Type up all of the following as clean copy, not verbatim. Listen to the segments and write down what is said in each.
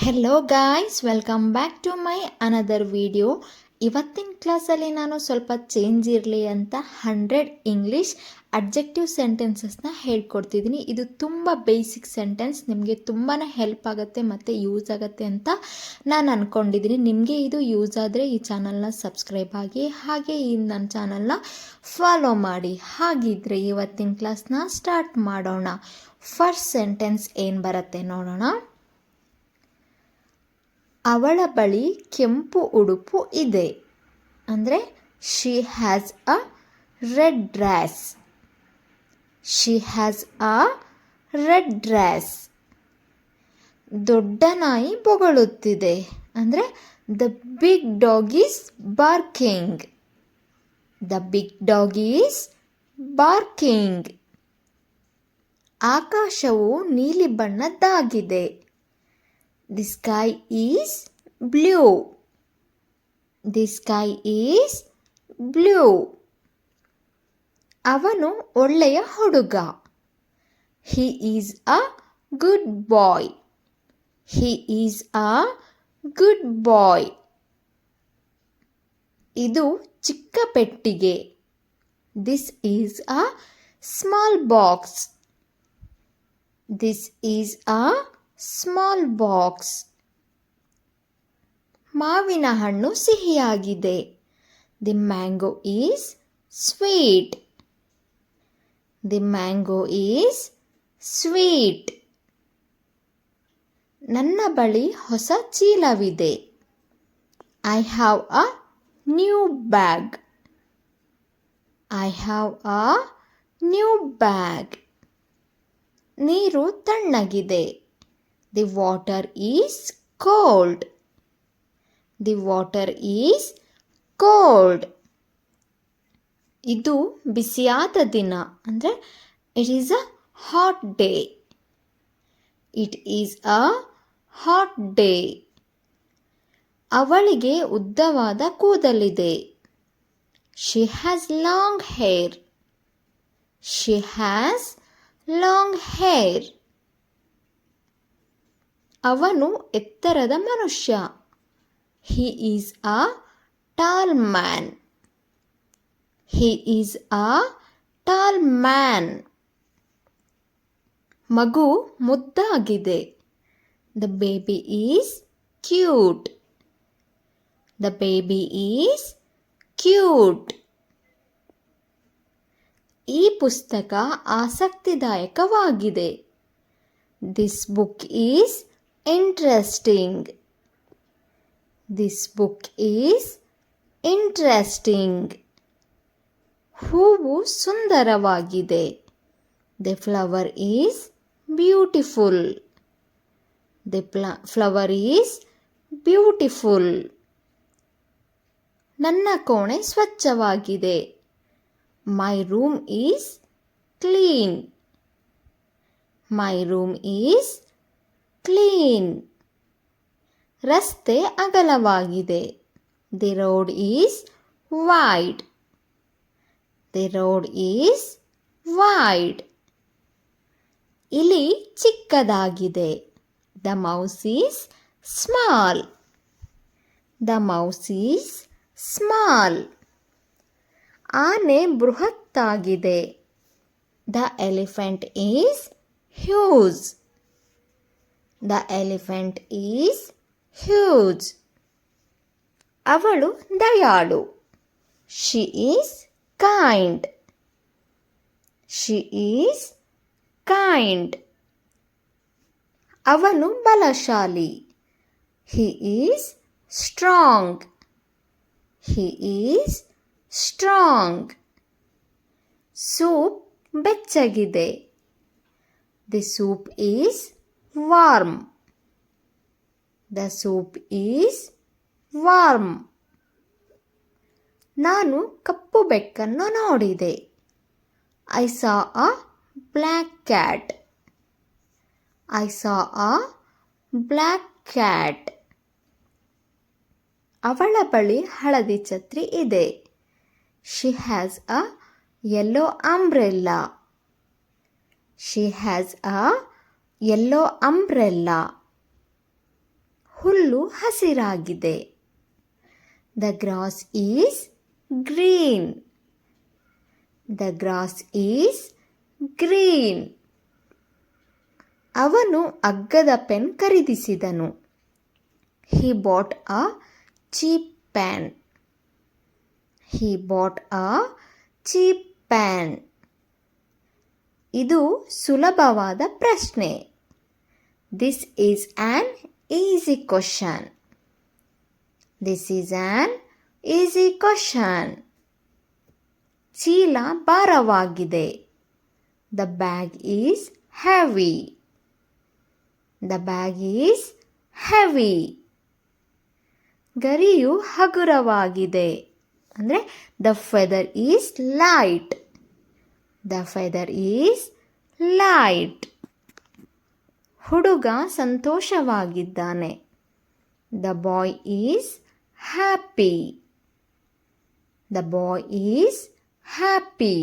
Hello guys, welcome back to my another video. ಇವತ್ತಿನ ಕ್ಲಾಸಲ್ಲಿ ನಾನು ಸ್ವಲ್ಪ ಚೇಂಜ್ ಇರಲಿ ಅಂತ 100 ಇಂಗ್ಲೀಷ್ ಅಡ್ಜೆಕ್ಟಿವ್ ಸೆಂಟೆನ್ಸಸ್ನ ಹೇಳ್ಕೊಡ್ತಿದ್ದೀನಿ. ಇದು ತುಂಬ ಬೇಸಿಕ್ ಸೆಂಟೆನ್ಸ್, ನಿಮಗೆ ತುಂಬಾ ಹೆಲ್ಪ್ ಆಗುತ್ತೆ ಮತ್ತು ಯೂಸ್ ಆಗುತ್ತೆ ಅಂತ ನಾನು ಅಂದ್ಕೊಂಡಿದ್ದೀನಿ. ನಿಮಗೆ ಇದು ಯೂಸ್ ಆದರೆ ಈ ಚಾನಲ್ನ ಸಬ್ಸ್ಕ್ರೈಬ್ ಆಗಿ, ಹಾಗೆ ಈ ನನ್ನ ಚಾನಲ್ನ ಫಾಲೋ ಮಾಡಿ. ಹಾಗಿದ್ರೆ ಇವತ್ತಿನ ಕ್ಲಾಸ್ನ ಸ್ಟಾರ್ಟ್ ಮಾಡೋಣ. ಫಸ್ಟ್ ಸೆಂಟೆನ್ಸ್ ಏನು ಬರುತ್ತೆ ನೋಡೋಣ. ಅವಳ ಬಳಿ ಕೆಂಪು ಉಡುಪು ಇದೆ. ಅಂದರೆ she has a red dress. She has a red dress. ದೊಡ್ಡ ನಾಯಿ ಬೊಗಳುತ್ತಿದೆ. ಅಂದರೆ the big dog is barking. The big dog is barking. ಆಕಾಶವು ನೀಲಿ ಬಣ್ಣದ್ದಾಗಿದೆ. The sky is blue. The sky is blue. ಅವನು ಒಳ್ಳೆಯ ಹುಡುಗ. He is a good boy. He is a good boy. ಇದು ಚಿಕ್ಕ ಪೆಟ್ಟಿಗೆ. This is a small box. This is a small box. ಮಾವಿನ ಹಣ್ಣು ಸಿಹಿಯಾಗಿದೆ. The mango is sweet. The mango is sweet. ನನ್ನ ಬಳಿ ಹೊಸ ಚೀಲವಿದೆ. I have a new bag. I have a new bag. ನೀರು ತಣ್ಣಗಿದೆ. The water is cold. The water is cold. ಇದು ಬಿಸಿಯಾದ ದಿನ. ಅಂದರೆ it is a hot day. It is a hot day. ಅವಳಿಗೆ ಉದ್ದವಾದ ಕೂದಲಿದೆ. She has long hair. She has long hair. ಅವನು ಎತ್ತರದ ಮನುಷ್ಯ. He is a tall man. He is a tall man. ಮಗು ಮುದ್ದಾಗಿದೆ. The baby is cute. The baby is cute. ಈ ಪುಸ್ತಕ ಆಸಕ್ತಿದಾಯಕವಾಗಿದೆ. This book is interesting. This book is interesting. ಹೂವು ಸುಂದರವಾಗಿದೆ. The flower is beautiful. The flower is beautiful. ನನ್ನ ಕೋಣೆ ಸ್ವಚ್ಛವಾಗಿದೆ. My room is clean. My room is clean. ರಸ್ತೆ ಅಗಲವಾಗಿದೆ. The road is wide. The road is wide. ಇಲಿ ಚಿಕ್ಕದಾಗಿದೆ. The mouse is small. The mouse is small. ಆನೆ ಬೃಹತ್ತಾಗಿದೆ. The elephant is huge. The elephant is huge. ಅವಳು ದಯಾಳು. She is kind. She is kind. ಅವನು ಬಲಶಾಲಿ. He is strong. He is strong. Soup ಬೆಚ್ಚಗಿದೆ. The soup is warm. The soup is warm. ನಾನು ಕಪ್ಪು ಬೆಕ್ಕನ್ನು ನೋಡಿದೆ. I saw a black cat. I saw a black cat. ಅವಳ ಬಳಿ ಹಳದಿ ಛತ್ರಿ ಇದೆ. She has a yellow umbrella. She has a yellow umbrella. ಹುಲ್ಲು ಹಸಿರಾಗಿದೆ. The grass is green. The grass is green. ಅವನು ಅಗ್ಗದ pen ಖರೀದಿಸಿದನು. He bought a cheap pen. He bought a cheap pen. ಇದು ಸುಲಭವಾದ ಪ್ರಶ್ನೆ. This is an easy question. This is an easy question. ಚೀಲ ಭಾರವಾಗಿದೆ. The bag is heavy. The bag is heavy. ಗರಿಯು ಹಗುರವಾಗಿದೆ. ಅಂದರೆ the feather is light. The feather is light. ಹುಡುಗ ಸಂತೋಷವಾಗಿದ್ದಾನೆ. The boy is happy. The boy is happy.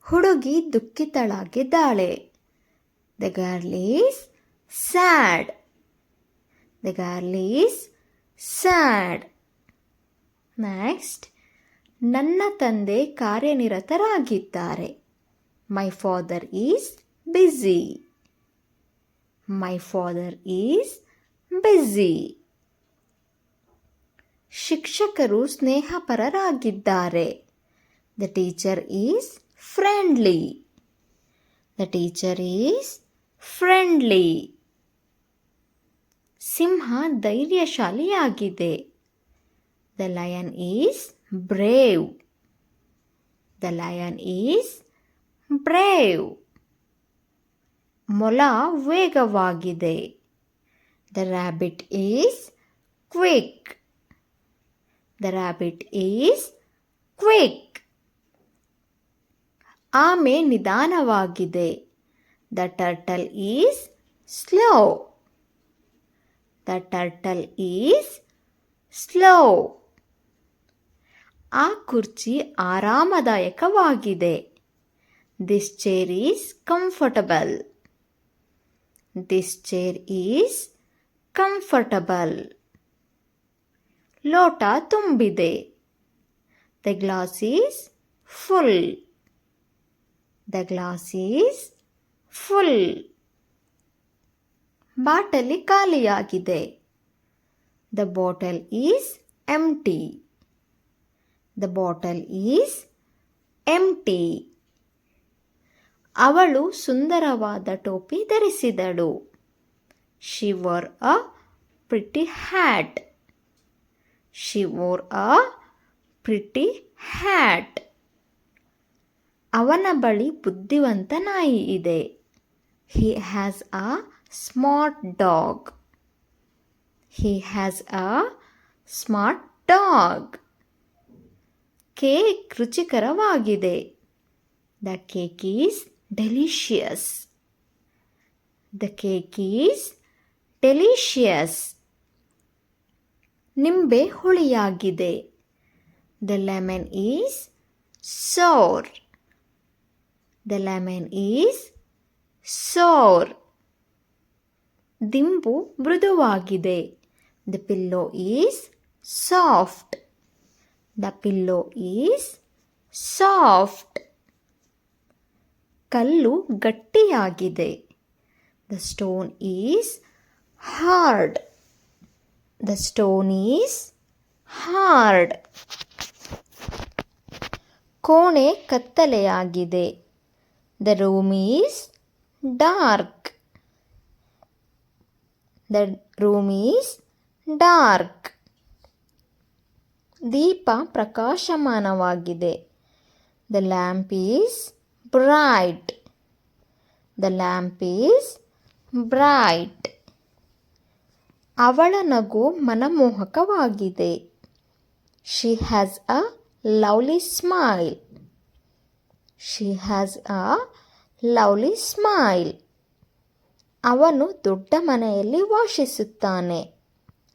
ಹುಡುಗಿ ದುಃಖಿತಳಾಗಿದ್ದಾಳೆ. The girl is sad. The girl is sad. Next, ನನ್ನ ತಂದೆ ಕಾರ್ಯನಿರತರಾಗಿದ್ದಾರೆ. My father is busy. My father is busy. ಶಿಕ್ಷಕರು ಸ್ನೇಹಪರರಾಗಿದ್ದಾರೆ. The teacher is friendly. The teacher is friendly. Simha ಧೈರ್ಯಶಾಲಿಯಾಗಿದೆ. The lion is brave. The lion is brave. ಮೊಲ ವೇಗವಾಗಿದೆ. The rabbit is quick. The rabbit is quick. ಆಮೆ ನಿಧಾನವಾಗಿದೆ. The turtle is slow. The turtle is slow. ಆ ಕುರ್ಚಿ ಆರಾಮದಾಯಕವಾಗಿದೆ. This chair is comfortable. This chair is comfortable. ಲೋಟ ತುಂಬಿದೆ. The glass is full. The glass is full. ಬಾಟಲಿ ಖಾಲಿಯಾಗಿದೆ. The bottle is empty. The bottle is empty. ಅವಳು ಸುಂದರವಾದ ಟೋಪಿ ಧರಿಸಿದಳು. She wore a pretty hat. She wore a pretty hat. ಅವನ ಬಳಿ ಬುದ್ಧಿವಂತ ನಾಯಿ ಇದೆ. He has a smart dog. He has a smart dog. Cake ರುಚಿಕರವಾಗಿದೆ. The cake is delicious. The cake is delicious. ನಿಂಬೆ ಹುಳಿಯಾಗಿದೆ. The lemon is sour. The lemon is sour. ದಿಂಬು ಮೃದುವಾಗಿದೆ. The pillow is soft. The pillow is soft. ಕಲ್ಲು ಗಟ್ಟಿಯಾಗಿದೆ. The stone is hard. The stone is hard. ಕೋಣೆ ಕತ್ತಲೆಯಾಗಿದೆ. The room is dark. The room is dark. Deepa ಪ್ರಕಾಶಮಾನವಾಗಿದೆ. The lamp is bright. The lamp is bright. ಅವಳ ನಗು ಮನಮೋಹಕವಾಗಿದೆ. She has a lovely smile. She has a lovely smile. ಅವನು ದೊಡ್ಡ ಮನೆಯಲ್ಲಿ ವಾಸಿಸುತ್ತಾನೆ.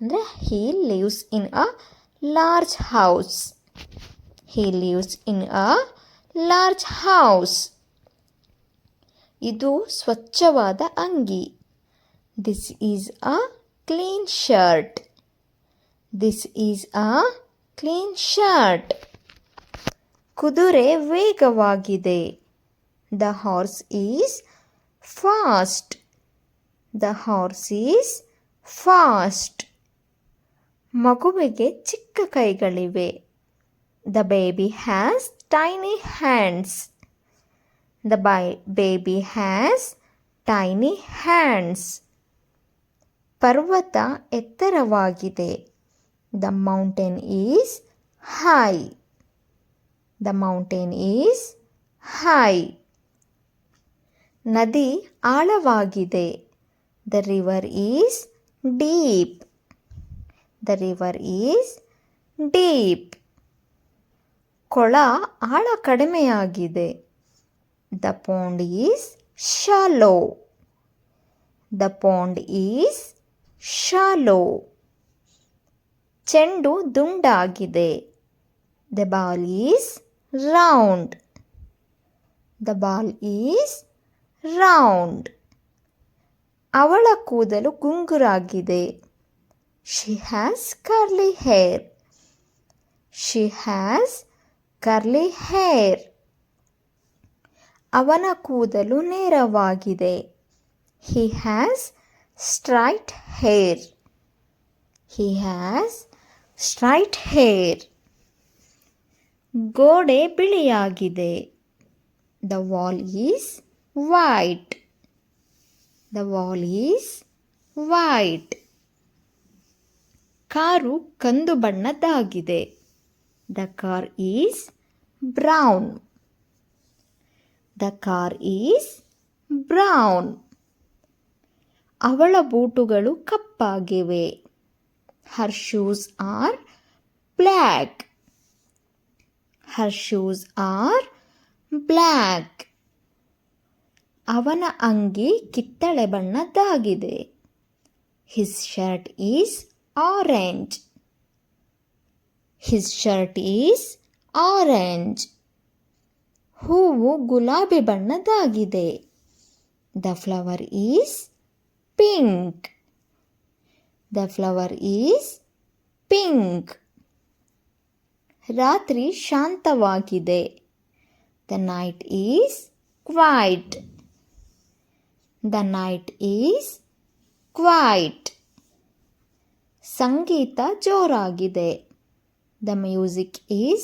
ಅಂದರೆ he lives in a large house. He lives in a large house. ಇದು ಸ್ವಚ್ಛವಾದ ಅಂಗಿ. This is a clean shirt. This is a clean shirt. ಕುದುರೆ ವೇಗವಾಗಿದೆ. The horse is fast. The horse is fast. ಮಗುವಿಗೆ ಚಿಕ್ಕ ಕೈಗಳಿವೆ. The baby has tiny hands. The baby has tiny hands. ಪರ್ವತ ಎತ್ತರವಾಗಿದೆ. The mountain is high. The mountain is high. ನದಿ ಆಳವಾಗಿದೆ. The river is deep. The river is deep. ಕೊಳ ಆಳ ಕಡಿಮೆಯಾಗಿದೆ. The pond is shallow. The pond is shallow. ಚೆಂಡು ದುಂಡಾಗಿದೆ. The ball is round. The ball is round. ಅವಳ ಕೂದಲು ಗುಂಗುರಾಗಿದೆ. She has curly hair. She has curly hair. ಅವನ ಕೂದಲು ನೇರವಾಗಿದೆ. He has straight hair. He has straight hair. ಗೋಡೆ ಬಿಳಿಯಾಗಿದೆ. The wall is white. The wall is white. Car ಕಂದು ಬಣ್ಣದ್ದಾಗಿದೆ. The car is brown. The car is brown. ಅವಳ ಬೂಟುಗಳು ಕಪ್ಪಾಗಿವೆ. Her shoes are black. Her shoes are black. ಅವನ ಅಂಗಿ ಕಿತ್ತಳೆ ಬಣ್ಣದ್ದಾಗಿದೆ. His shirt is orange. His shirt is orange. ಹೂವು ಗುಲಾಬಿ ಬಣ್ಣದ್ದಾಗಿದೆ. The flower is pink. The flower is pink. ರಾತ್ರಿ ಶಾಂತವಾಗಿದೆ. The night is quiet. The night is quiet. Sangeetha ಜೋರಾಗಿದೆ. The music is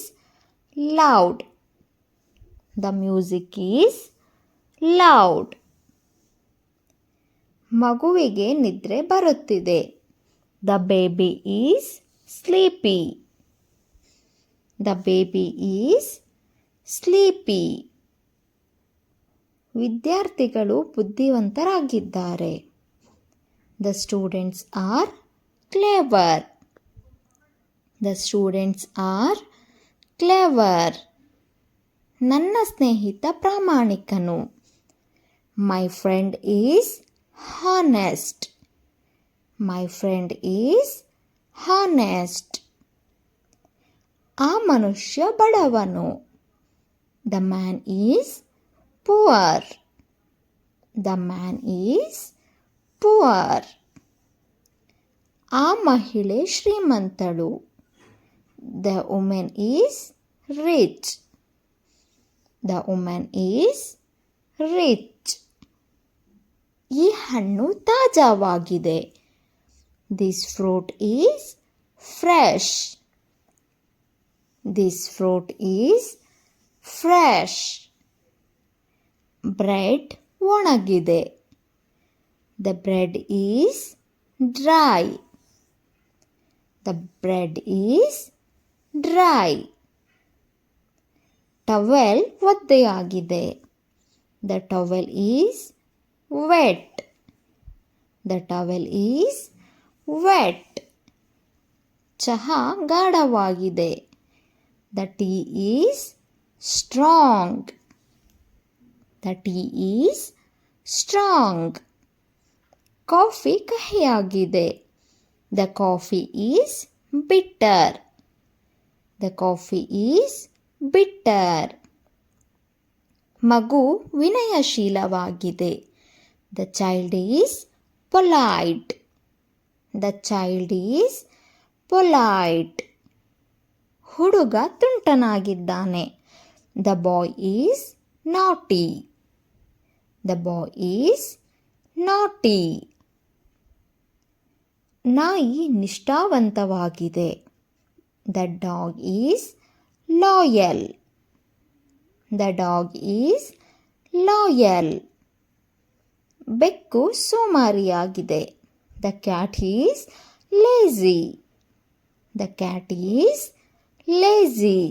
loud. The music is loud. ಮಗುವಿಗೆ ನಿದ್ರೆ ಬರುತ್ತಿದೆ. The baby is sleepy. The baby is sleepy. ವಿದ್ಯಾರ್ಥಿಗಳು ಬುದ್ಧಿವಂತರಾಗಿದ್ದಾರೆ. The students are clever. The students are clever. ನನ್ನ ಸ್ನೇಹಿತ ಪ್ರಾಮಾಣಿಕನು. My friend is honest. My friend is honest. ಆ ಮನುಷ್ಯ ಬಡವನು. The man is poor. The man is poor. ಆ ಮಹಿಳೆ ಶ್ರೀಮಂತಳು. The woman is rich. The woman is rich. ಈ ಹಣ್ಣು ತಾಜಾವಾಗಿದೆ. This fruit is fresh. This fruit is fresh. Bread ಒಣಗಿದೆ. The bread is dry. The bread is dry. Towel ಒದ್ದೆಯಾಗಿದೆ. The towel is wet. The towel is wet. ಚಹಾ ಗಾಢವಾಗಿದೆ. The tea is strong. The tea is strong. Coffee ಕಹಿಯಾಗಿದೆ. The coffee is bitter. The coffee is bitter. ಮಗು ವಿನಯಶೀಲವಾಗಿದೆ. The child is polite. The child is polite. ಹುಡುಗ ತುಂಟನಾಗಿದ್ದಾನೆ. The boy is naughty. The boy is naughty. ನಾಯಿ ನಿಷ್ಠಾವಂತವಾಗಿದೆ. The dog is loyal. The dog is loyal. ಬೆಕ್ಕು ಸೋಮಾರಿಯಾಗಿದೆ. The cat is lazy. The cat is lazy.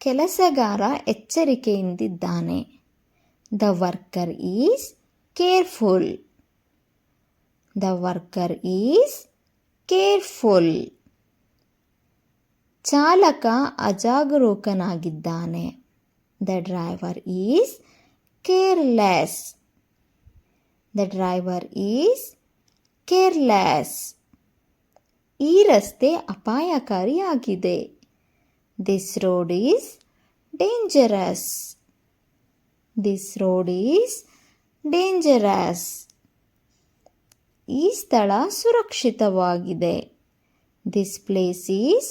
ಕೆಲಸಗಾರ ಎಚ್ಚರಿಕೆಯಿಂದಿದ್ದಾನೆ. The worker is careful. The worker is careful. ಚಾಲಕ ಅಜಾಗರೂಕನಾಗಿದ್ದಾನೆ. The driver is careless. The driver is careless. ಈ ರಸ್ತೆ ಅಪಾಯಕಾರಿಯಾಗಿದೆ. This road is dangerous. This road is dangerous. ಈ ಸ್ಥಳ ಸುರಕ್ಷಿತವಾಗಿದೆ. This place is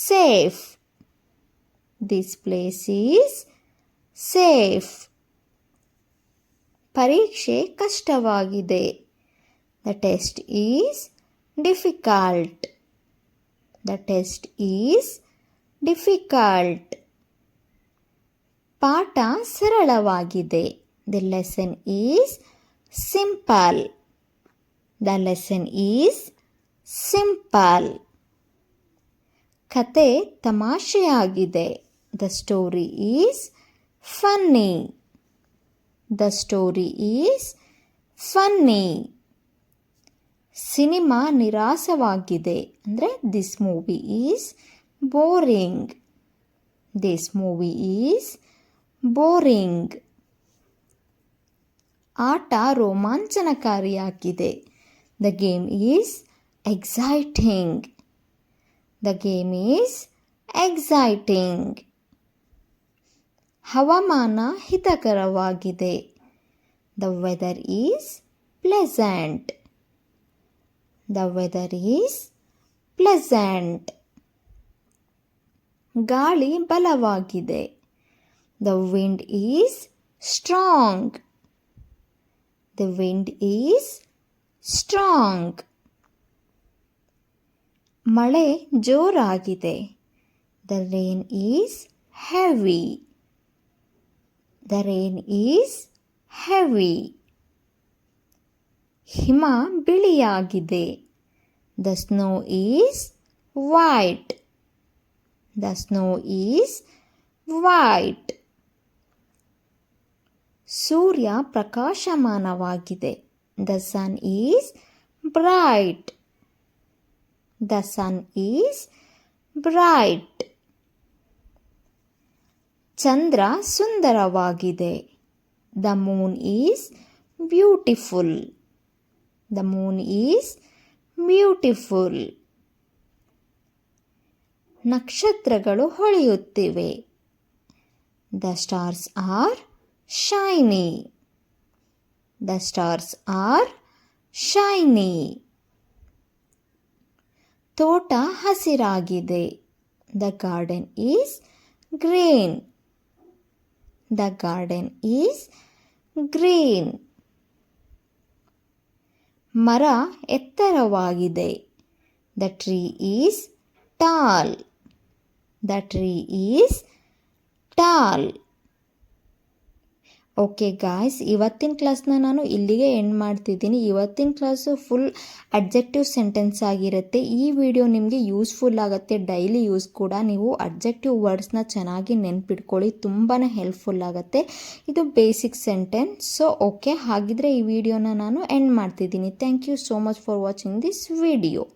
safe. This place is safe. ಪರೀಕ್ಷೆ ಕಷ್ಟವಾಗಿದೆ. The test is difficult. The test is difficult. ಪಾಠ ಸರಳವಾಗಿದೆ. The lesson is simple. The lesson is simple. ಕತೆ ತಮಾಷೆಯಾಗಿದೆ. The story is funny. The story is funny. Cinema ನಿರಾಸವಾಗಿದೆ. ಅಂದರೆ this movie is boring. This movie is boring. ಆಟ ರೋಮಾಂಚನಕಾರಿಯಾಗಿದೆ. The game is exciting. The game is exciting. ಹವಾಮಾನ ಹಿತಕರವಾಗಿದೆ. The weather is pleasant. The weather is pleasant. ಗಾಳಿ ಬಲವಾಗಿದೆ. The wind is strong. The wind is strong. ಮಳೆ ಜೋರಾಗಿದೆ. The rain is heavy. The rain is heavy. ಹಿಮ ಬಿಳಿಯಾಗಿದೆ. The snow is white. The snow is white. Surya ಪ್ರಕಾಶಮಾನವಾಗಿದೆ. The sun is bright. The sun is bright. ಚಂದ್ರ ಸುಂದರವಾಗಿದೆ. The moon is beautiful. The moon is beautiful. ನಕ್ಷತ್ರಗಳು ಹೊಳೆಯುತ್ತಿವೆ. The stars are shiny. The stars are shiny. ತೋಟ ಹಸಿರಾಗಿದೆ. The garden is green. The garden is green. ಮರ ಎತ್ತರವಾಗಿದೆ. The tree is tall. The tree is tall. Okay guys, ಇವತ್ತಿನ ಕ್ಲಾಸ್ನ ನಾನು ಇಲ್ಲಿಗೆ end ಮಾಡ್ತಿದ್ದೀನಿ. ಇವತ್ತಿನ ಕ್ಲಾಸು ಫುಲ್ ಅಡ್ಜೆಕ್ಟಿವ್ ಸೆಂಟೆನ್ಸ್ ಆಗಿರುತ್ತೆ. ಈ ವಿಡಿಯೋ ನಿಮಗೆ ಯೂಸ್ಫುಲ್ ಆಗುತ್ತೆ, ಡೈಲಿ ಯೂಸ್ ಕೂಡ. ನೀವು ಅಡ್ಜೆಕ್ಟಿವ್ ವರ್ಡ್ಸ್ನ ಚೆನ್ನಾಗಿ ನೆನ್ಪಿಟ್ಕೊಳ್ಳಿ, ತುಂಬಾ ಹೆಲ್ಪ್ಫುಲ್ ಆಗುತ್ತೆ. ಇದು ಬೇಸಿಕ್ ಸೆಂಟೆನ್ಸ್. ಸೊ ಓಕೆ, ಹಾಗಿದ್ರೆ ಈ ವಿಡಿಯೋನ ನಾನು ಎಂಡ್ ಮಾಡ್ತಿದ್ದೀನಿ. Thank you so much for watching this video.